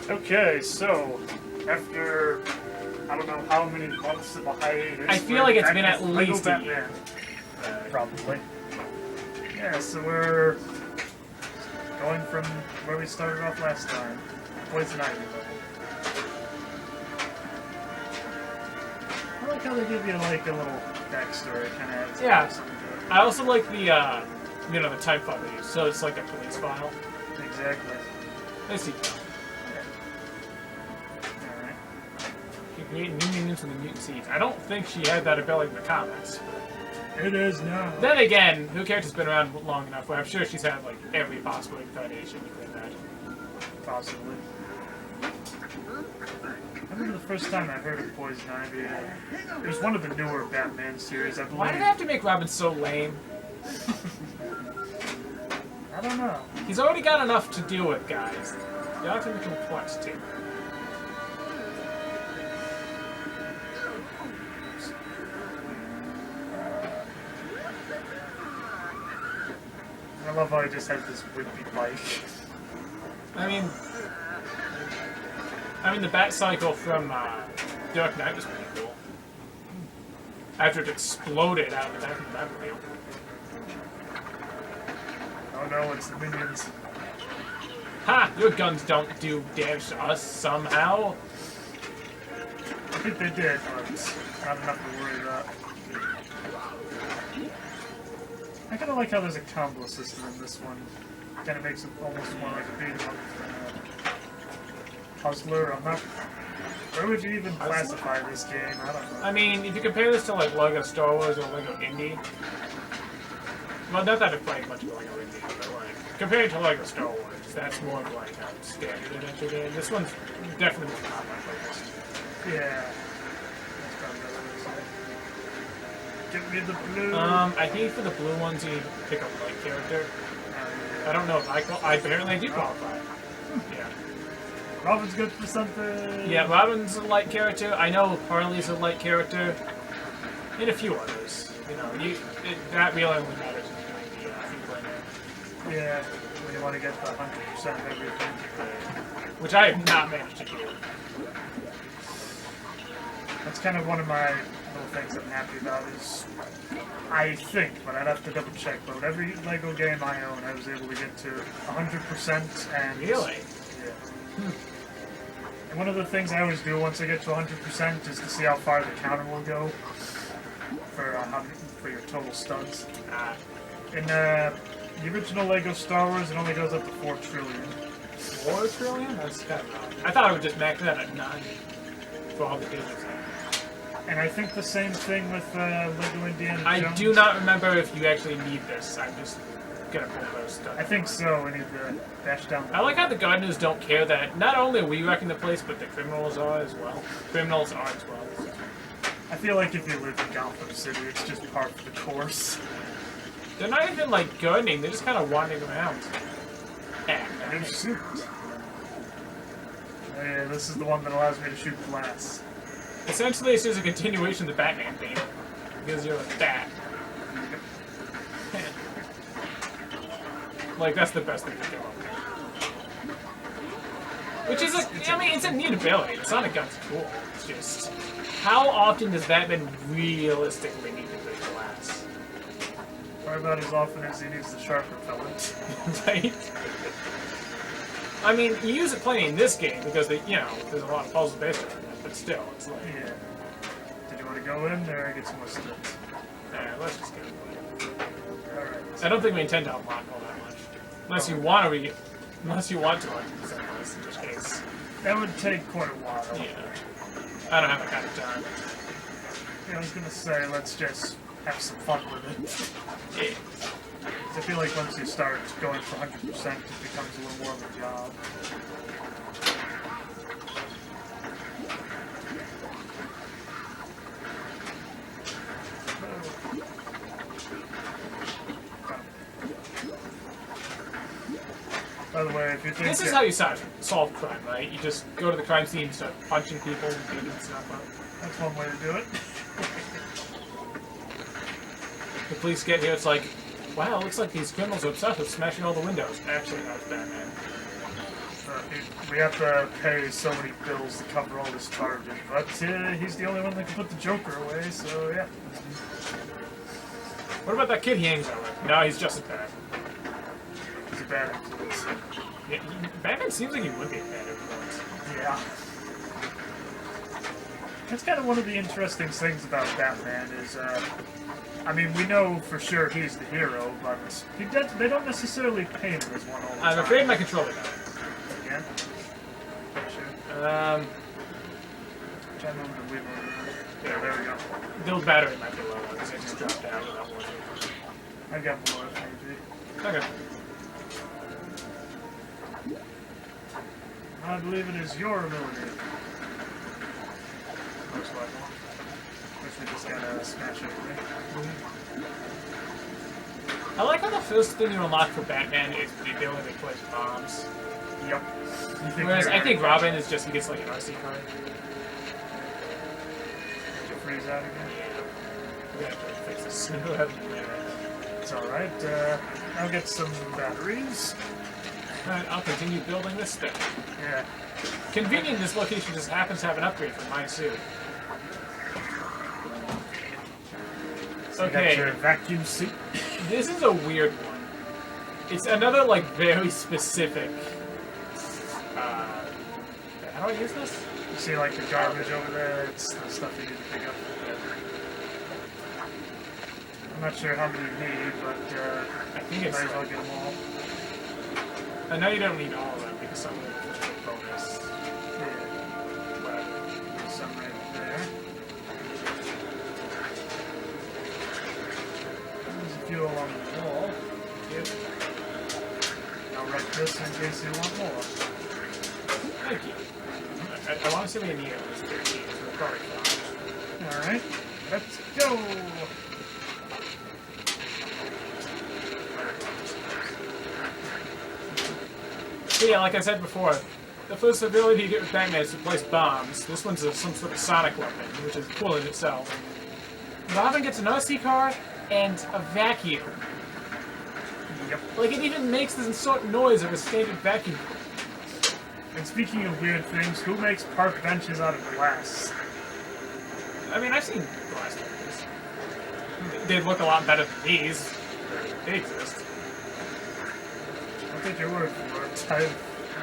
Okay, so after I don't know how many months of a hiatus, I feel like it's been at Lego least a year. Batman. Probably. Yeah, so we're going from where we started off last time. Poison Ivy level. I like how they give you like a little backstory, kind of adds Yeah. something to it. I also like the, you know, the type file they use. So it's like a police file. Exactly. I see. Alright. You create new mutants from the mutant seeds. I don't think she had that ability in the comics. It is now. Then again, who cares? Has been around long enough where I'm sure she's had like every possible incarnation you could imagine. Possibly. I remember the first time I heard of Poison Ivy. It was one of the newer Batman series, I believe. Why did they have to make Robin so lame? I don't know. He's already got enough to deal with, guys. You have to make him complex too. I love how he just has this wimpy bike. I mean the Bat Cycle from Dark Knight was pretty cool. After it exploded out of the back of the Batmobile. Oh no, it's the minions. Ha! Your guns don't do damage to us somehow. I think they did, but not enough to worry about. I kind of like how there's a combo system in this one. Kind of makes it almost more like a beat 'em up than a puzzler. I'm not. Where would you even classify this game? I don't know. I mean, if you compare this to like Lego Star Wars or Lego Indie, well, not that I've played much of Lego Indie, but like compared to Lego Star Wars, that's more of like a standard adventure game. This one's definitely more combat focused. Yeah. That's probably the way to say it. Give me the blue. I think for the blue ones you need to pick a light character. I don't know if I apparently do qualify. Yeah. Robin's good for something. Yeah, Robin's a light character. I know Harley's a light character. And a few others. You know, that really only matters if you're doing the Yeah, when you want to get the 100% of everything. which I have not managed to do. That's kind of one of my little things I'm happy about is, I think, but I'd have to double check, but every Lego game I own, I was able to get to 100% and... Really? Yeah. And one of the things I always do once I get to 100% is to see how far the counter will go for your total studs. In the original Lego Star Wars, it only goes up to 4 trillion. 4 trillion? That's kind of odd. I thought it would just max that at 9 for all the digits. And I think the same thing with Lego Indiana Jones. I do not remember if you actually need this. I'm just gonna pull those stuff. I think so. We need to dash down. I like how the gardeners don't care that not only are we wrecking the place, but the criminals are as well. Criminals are as well. So. I feel like if you live in Gotham City, it's just part of the course. They're not even like gardening, they're just kind of wandering around. And they shoot. Oh, yeah, this is the one that allows me to shoot glass. Essentially, it's just a continuation of the Batman theme. Because you're a bat. Like, that's the best thing to do. Which is it's a neat ability. Sonic Gun's cool. It's just, how often does Batman realistically need to break glass? Or about as often as he needs the shark repellent. Right? I mean, you use it plenty in this game because, there's a lot of puzzles based on that, but still, it's like... Yeah. Did you want to go in there or get some more sticks? Let's just get it. Alright. I don't think we intend to unlock all that much. Unless you want to, unless you want to, like, in which case... That would take quite a while. Yeah. I don't have that kind of time. Yeah, I was gonna say, let's just have some fun with it. Yeah. I feel like once you start going for 100%, it becomes a little more of a job. By the way, if you think This is how you solve crime, right? You just go to the crime scene and start punching people and beating stuff up. that's one way to do it. The police get here, it's like, wow, it looks like these criminals are obsessed with smashing all the windows. Actually, that's Batman. We have to pay so many bills to cover all his charges, but he's the only one that can put the Joker away, so yeah. What about that kid he hangs out with? No, he's just as bad. He's a bad influence. Yeah, Batman seems like he would be a bad influence. Yeah. That's kind of one of the interesting things about Batman is, I mean, we know for sure he's the hero, but they don't necessarily paint him as one all the time. I'm afraid my controller died. Again? Sure. Um, Yeah, there we go. Bill's battery might be low because I just dropped out without warning. I got more maybe. Okay. I believe it is your ability. Most likely. Guess we just gotta smash everything. I like how the first thing you unlock for Batman is the ability to place bombs. Yep. Whereas I think Robin is just, he gets like an RC card. Did you freeze out again? We have to fix this. It's alright. I'll get some batteries. Alright, I'll continue building this stuff. Yeah. Convenient, this location just happens to have an upgrade for my suit. So you got your vacuum suit. This is a weird one. It's another, like, very specific... how do I use this? You see, like, the garbage over there? It's the stuff you need to pick up. I'm not sure how many you need, but I think it's... might as well get them all. I know you don't need all of them, because some of them are just a bonus. Yeah. But There's some right there. There's a few along the wall. Yep. I'll wreck this in case you want more. Thank you. I want to see what you need on this 13, so we're probably fine. Alright, let's go! So yeah, like I said before, the first ability you get with Batman is to place bombs. This one's some sort of sonic weapon, which is cool in itself. Robin gets an RC car and a vacuum. Yep. Like, it even makes this sort of noise of a standard vacuum. And speaking of weird things, who makes park benches out of glass? I mean, I've seen glass benches. They look a lot better than these. They exist. I'll take your word for it. I've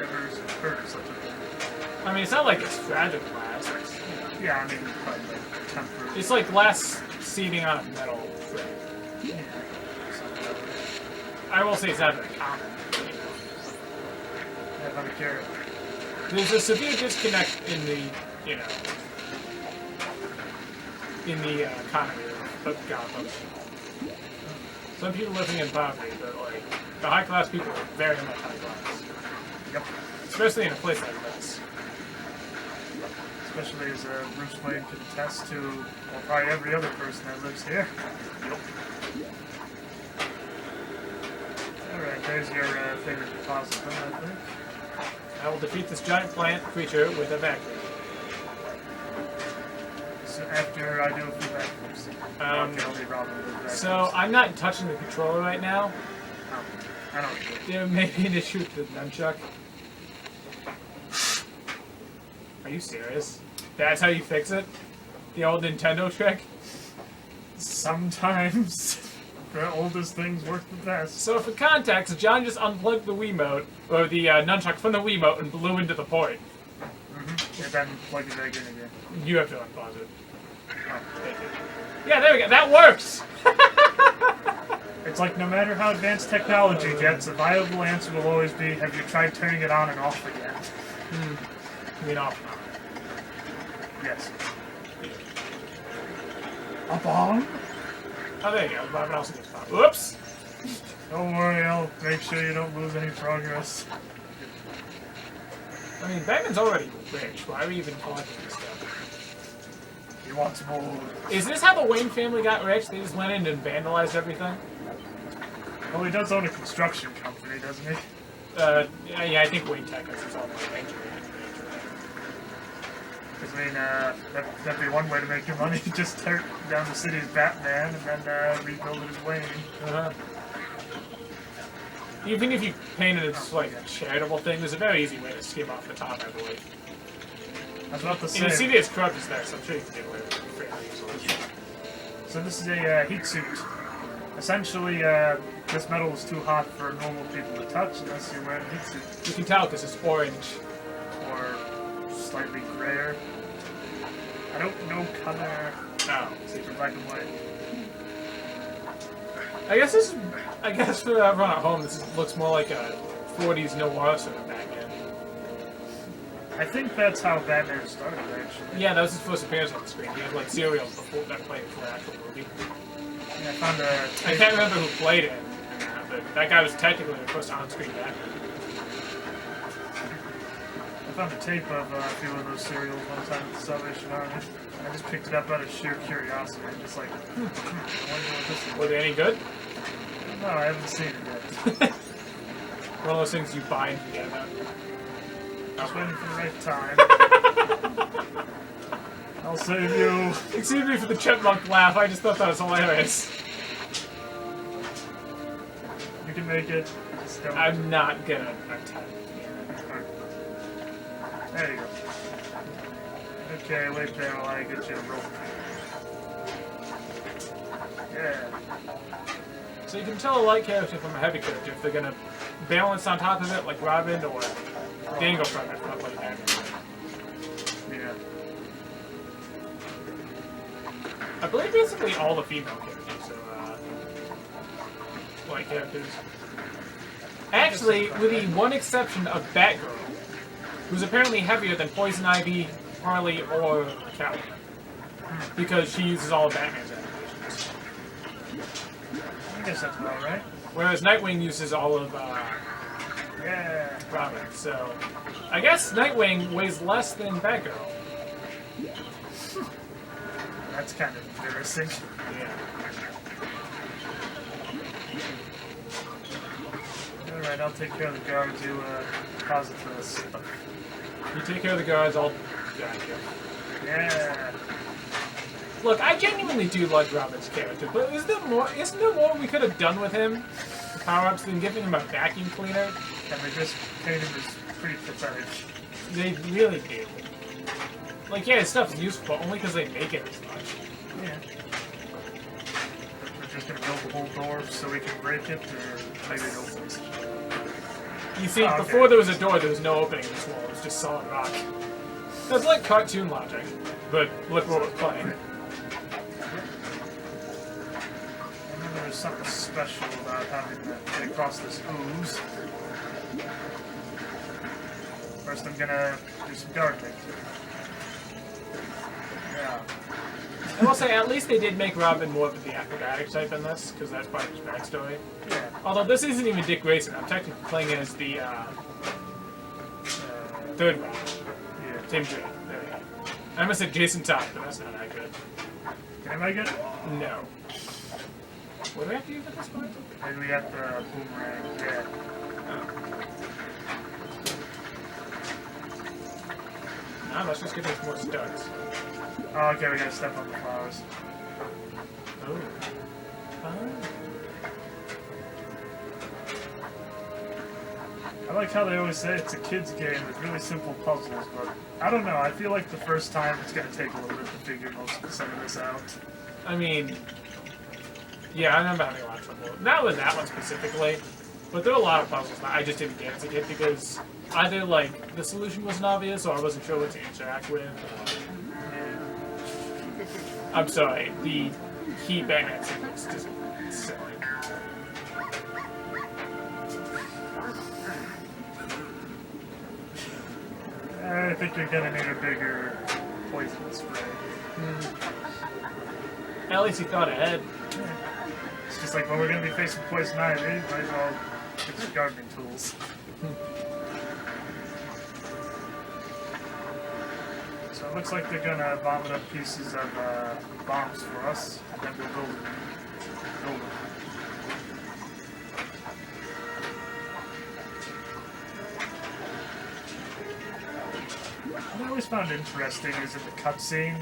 never heard of such a thing. I mean, it's not like it's fragile glass. It's, Yeah, I mean, probably like temporary. it's like glass seating on a metal frame. Yeah. I will say it's not very common. I don't care. There's a severe disconnect in the, in the economy of Gotham. Some people living in poverty, but like the high class people are very much high class. Yep. Especially in a place like this. Especially as Bruce Wayne can attest to, well, probably every other person that lives here. Yep. Alright, there's your thing to deposit them, I think. I will defeat this giant plant creature with a vacuum. So after I do a few vacuums. Only Robin with vacuums. So I'm not touching the controller right now. Oh, I don't. There may be an issue with the nunchuck. Are you serious? That's how you fix it? The old Nintendo trick? Sometimes the oldest things work the best. So for context, John just unplugged the Wiimote, or the nunchuck from the Wiimote, and blew into the port. Mm-hmm. And then plug it back in again. You have to unpause it. Oh. Thank you. Yeah, there we go. That works! It's like no matter how advanced technology gets, a viable answer will always be, have you tried turning it on and off again? I mean, off. Yes. A bomb? Oh, there you go. But also gets popped. Whoops! Don't worry, I'll make sure you don't lose any progress. I mean, Batman's already rich. Why are we even collecting this stuff? He wants more. Is this how the Wayne family got rich? They just went in and vandalized everything? Well, he does own a construction company, doesn't he? Yeah, I think Wayne Tech has its own engineering. Because, I mean, that'd be one way to make your money. Just tear down the city as Batman and then rebuild it as Wayne. Even if you paint it as like a charitable thing, there's a very easy way to skim off the top, I believe. I was about to And the say. CVS corrupt is there, so I'm sure you can get away with it fairly easily. So this is a heat suit. Essentially, this metal is too hot for normal people to touch unless you're wearing a heat suit. You can tell because it's orange. Or slightly grayer. I don't know color. Oh. See for black and white. I guess this is, I guess for everyone at home, looks more like a 40s noir sort of Batman. I think that's how Batman started, actually. Yeah, that was his first appearance on the screen. He had like serials before that played for the actual movie. Yeah, I found a. I can't remember who played it, but that guy was technically the first on-screen Batman. I found a tape of a few of those serials one time at the Salvation Army. I just picked it up out of sheer curiosity. I'm just like, I wonder what this is. Were they any good? No, I haven't seen it yet. One of those things you buy and forget about. I was waiting for the right time. I'll save you. Excuse me for the chipmunk laugh, I just thought that was hilarious. You can make it. Just don't. I'm not gonna attempt. There you go. Okay, wait there while I get you a rope. Yeah. So you can tell a light character from a heavy character if they're gonna balance on top of it like Robin or dangle from it from like that. Yeah. I believe basically all the female characters are light characters. Actually, with the one exception of Batgirl, who's apparently heavier than Poison Ivy, Harley, or Catwoman. Because she uses all of Batman's animations. I guess that's about right. Whereas Nightwing uses all of Yeah. Robin. So, I guess Nightwing weighs less than Batgirl. That's kind of embarrassing. Yeah. Alright, I'll take care of the guards who deposit the stuff. You take care of the guards, I'll guide you. Yeah. Look, I genuinely do like Robin's character, but isn't there more we could have done with him? Power-ups than giving him a vacuum cleaner? And they just painted him as pretty pathetic. They really do. Like, yeah, his stuff's useful, only because they make it as much. Yeah. We're just gonna build the whole door so we can break it, or maybe it opens. You see, okay. before there was a door, there was no opening in this wall. It was just solid rock. That's like cartoon logic, but look what we're playing. And then there's something special about having to get across this ooze. First I'm gonna do some gardening. Yeah. I will say, at least they did make Robin more of the acrobatic type in this, because that's part of his backstory. Yeah. Although this isn't even Dick Grayson. I'm technically playing as the third Robin. Yeah. Tim J. There we go. I almost said Jason Todd, but that's not accurate. Can I make it? No. What do we have to use at this point? Maybe we have the boomerang. Yeah. No, let's just give us more studs. Oh, okay, we gotta step on the flowers. Oh. I like how they always say it's a kid's game with really simple puzzles, but I don't know. I feel like the first time it's gonna take a little bit to figure some of this out. I mean, yeah, I remember having a lot of trouble. Not with that one specifically, but there were a lot of puzzles that I just didn't get as a kid because either, like, the solution wasn't obvious or I wasn't sure what to interact with. I'm sorry, the key Batman thing was just silly. I think you're gonna need a bigger poison spray. At least he thought ahead. Yeah. It's just like when we're gonna be facing poison ivy, might as well get some gardening tools. So it looks like they're gonna vomit up pieces of bombs for us, and then we'll build them. What I always found interesting is in the cutscene,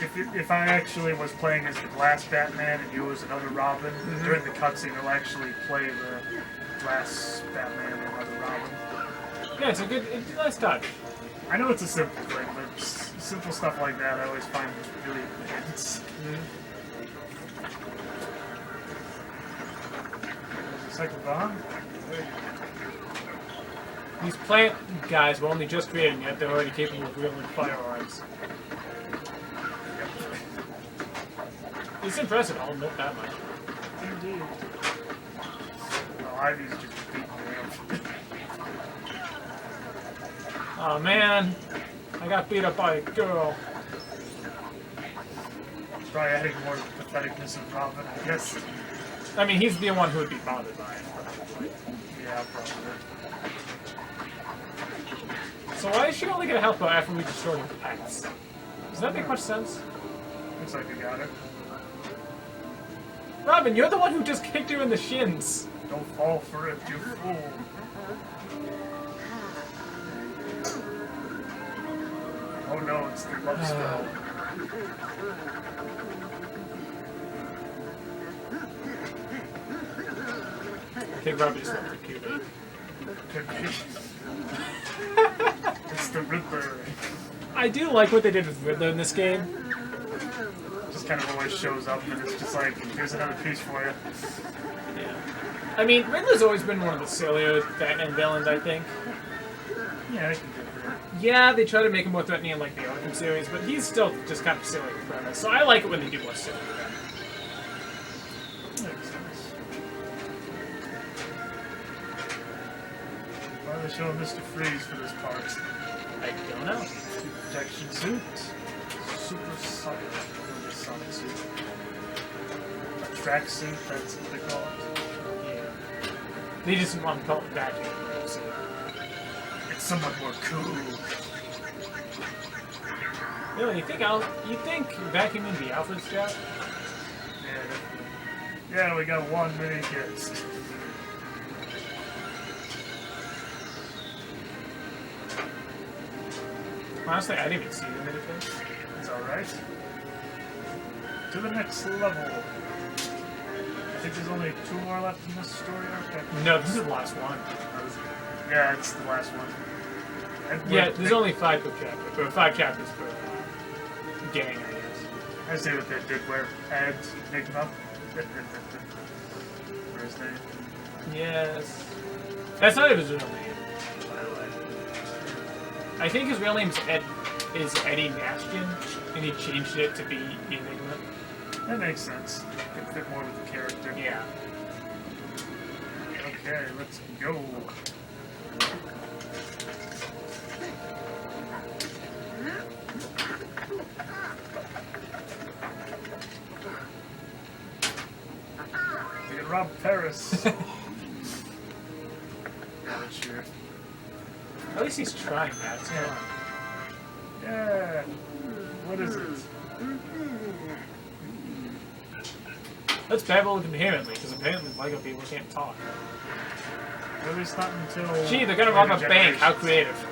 if I actually was playing as the glass Batman and you was another Robin, during the cutscene it'll actually play last Batman and another Robin. Yeah, it's a nice touch. I know it's a simple thing, but simple stuff like that I always find really intense. There's a second bomb. These plant guys were only just created, yet they're already capable of wielding firearms. It's impressive, I'll admit that much. Indeed. Well, Ivy's just beating me up. Oh man, I got beat up by a girl. Probably adding more to the patheticness of Robin, I guess. I mean, he's the one who would be bothered by it, probably. Yeah, probably. So why is she only gonna help her after we destroy her pets? Does that make much sense? Looks like we got it. Robin, you're the one who just kicked her in the shins. Don't fall for it, you fool. Oh no, it's the love spell. I think Robin just went for Cuban. Could be. It's the Riddler. I do like what they did with Riddler in this game. Just kind of always shows up and it's just like, here's another piece for you. Yeah. I mean, Riddler's always been one of the sillier Batman villains, I think. Yeah, I can get that. Yeah, they try to make him more threatening in like the Arkham series, but he's still just kind of silly in premise. So I like it when they do more silly with him. Makes sense. Why are they showing Mr. Freeze for this part? I don't know. Protection suit. Super sonic. Sonic suit. A track suit, that's what they call it. Yeah. They just want to call it vacuum. So. It's somewhat more cool. Really, you think vacuuming the Alfred's job? Yeah, we got one mini kids. Honestly, I didn't even see the mini-kids. It's alright. To the next level. I think there's only 2 more left in this story arc. No, this is the last one. Yeah, it's the last one. Yeah, there's only 5 per chapter, or 5 chapters per gang, I guess. I see what they did where ads make them up. For his name. Yes. That's not his real name, by the way. I think his real name's Eddie Nashkin, and he changed it to be Enigma. That makes sense. Could fit more with the character. Yeah. Okay, let's go. We can rob Paris. Yeah, sure. At least he's trying that. It's Yeah. Yeah. What is it? Let's babble incoherently, because apparently LEGO people can't talk. At least not until. Gee, they're gonna rob a later bank. How generations. creative.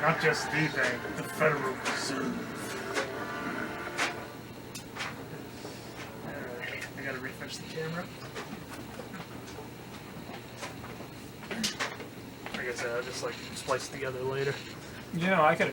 Not just the bank, the Federal Reserve. Alright, I gotta refresh the camera. I guess I'll just like splice together later. You know, I could